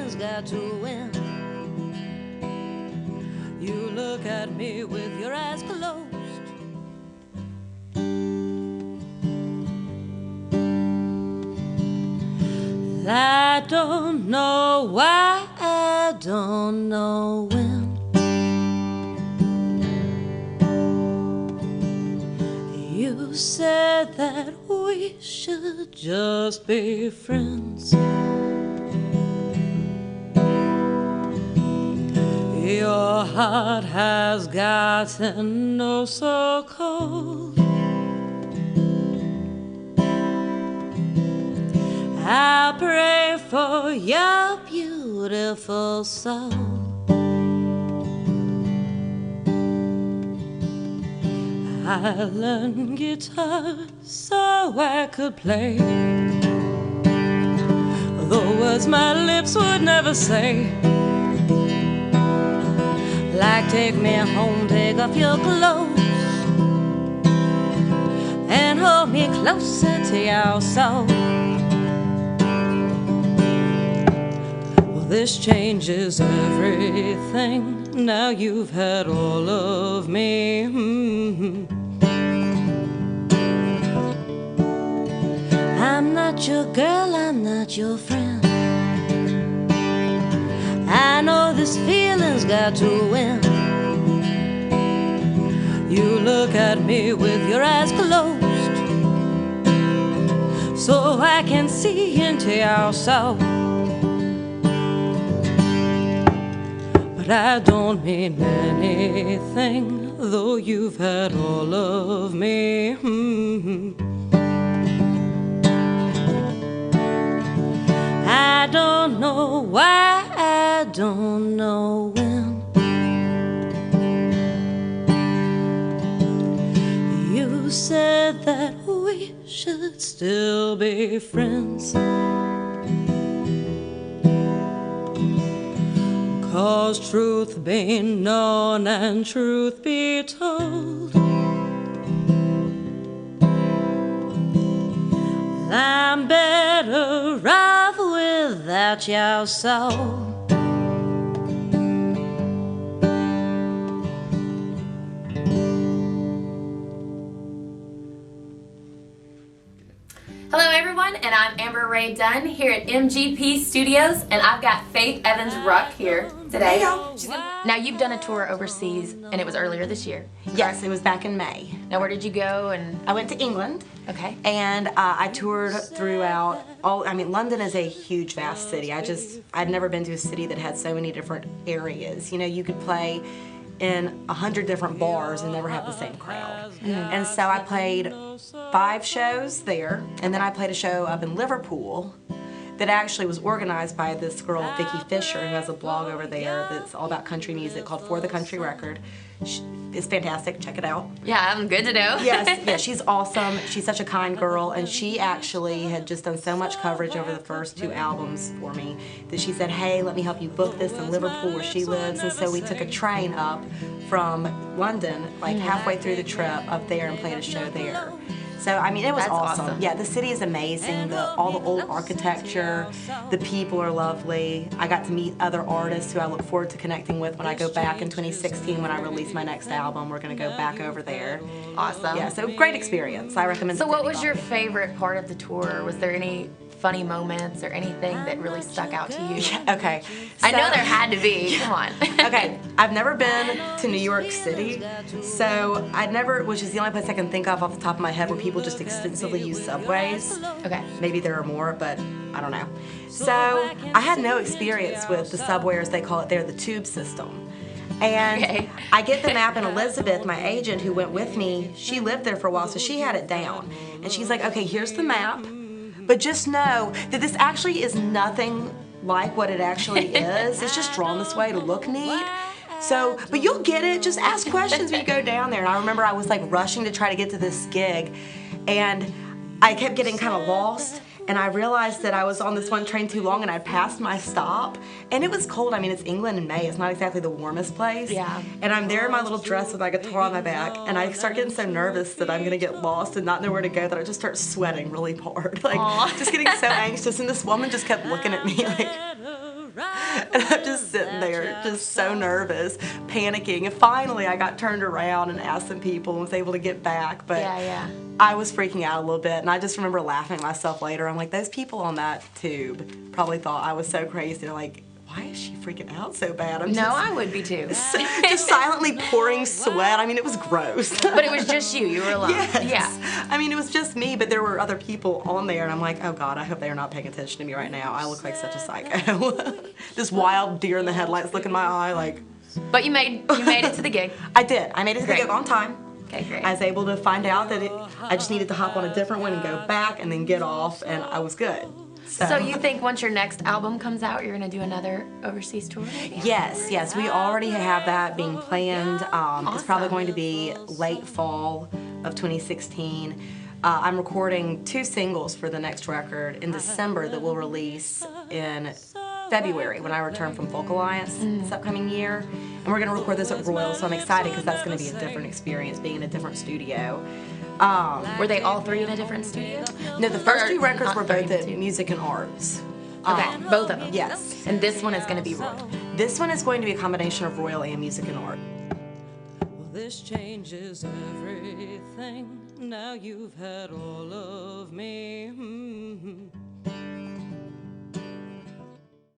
feelings got to win. You look at me with your eyes closed. I don't know why, I don't know when. You said that we should just be friends. Your heart has gotten oh so cold. I pray for your beautiful soul. I learned guitar so I could play the words my lips would never say. Like take me home, take off your clothes and hold me closer to your soul. This changes everything. Now you've had all of me. I'm not your girl, I'm not your friend. I know this feeling's got to win. You look at me with your eyes closed, so I can see into your soul. I don't mean anything, though you've had all of me. I don't know why, I don't know when. You said that we should still be friends. 'Cause truth be known and truth be told, I'm better off without your soul. Hello everyone, and I'm Amber Ray Dunn here at MGP Studios, and I've got Faith Evans Ruch here today. Now you've done a tour overseas, and it was earlier this year. Yes, it was back in May. Now where did you go? And I went to England. Okay. And I toured throughout London is a huge, vast city. I'd never been to a city that had so many different areas. You know, you could play in 100 different bars and never have the same crowd. And so I played 5 shows there, and then I played a show up in Liverpool that actually was organized by this girl, Vicky Fisher, who has a blog over there that's all about country music called For the Country Record. It's fantastic, check it out. Yeah, I'm good to know. Yes, she's awesome. She's such a kind girl, and she actually had just done so much coverage over the first 2 albums for me that she said, hey, let me help you book this in Liverpool where she lives. And so we took a train up from London, like halfway through the trip up there, and played a show there. So, I mean, it was awesome. Yeah, the city is amazing. All the old architecture, the people are lovely. I got to meet other artists who I look forward to connecting with when I go back in 2016 when I release my next album. We're going to go back over there. Awesome. Yeah, so great experience. I recommend it. So what was your favorite part of the tour? Was there any funny moments or anything that really stuck out to you? Yeah, okay. So, I know there had to be. Come on. Okay, I've never been to New York City, so which is the only place I can think of off the top of my head where people just extensively use subways. Okay. Maybe there are more, but I don't know. So I had no experience with the subway, as they call it there, the tube system. And I get the map, and Elizabeth, my agent who went with me, she lived there for a while, so she had it down. And she's like, okay, here's the map, but just know that this actually is nothing like what it actually is. It's just drawn this way to look neat. So, but you'll get it. Just ask questions when you go down there. And I remember I was like rushing to try to get to this gig, and I kept getting kind of lost. And I realized that I was on this one train too long, and I'd passed my stop. And it was cold. I mean, it's England in May. It's not exactly the warmest place. Yeah. And I'm there in my little dress with my guitar on my back, and I start getting so nervous that I'm gonna get lost and not know where to go that I just start sweating really hard. Like, just getting so anxious. And this woman just kept looking at me like, And I'm just sitting there, just so nervous, panicking. And finally, I got turned around and asked some people and was able to get back. But I was freaking out a little bit, and I just remember laughing at myself later. I'm like, those people on that tube probably thought I was so crazy. They're like, why is she freaking out so bad? I would be too. Just silently pouring sweat. I mean, it was gross. But it was just you. You were alone. Yes. Yeah. I mean, it was just me, but there were other people on there, and I'm like, oh God, I hope they are not paying attention to me right now. I look like such a psycho. This wild deer in the headlights look in my eye like. But you made it to the gig. I did. I made it to the gig on time. Okay, great. I was able to find out that I just needed to hop on a different one and go back and then get off, and I was good. So you think once your next album comes out, you're going to do another overseas tour? Yes, we already have that being planned. It's probably going to be late fall of 2016. I'm recording 2 singles for the next record in December that we'll release in February when I return from Folk Alliance this upcoming year. And we're going to record this at Royal, so I'm excited because that's going to be a different experience, being in a different studio. Were they all 3 in a different studio? No, the first 2 records were both at Music and Arts. Okay, both of them? Yes. And this one is going to be Royal? This one is going to be a combination of Royal and Music and Art. Well, this changes everything. Now you've had all of me.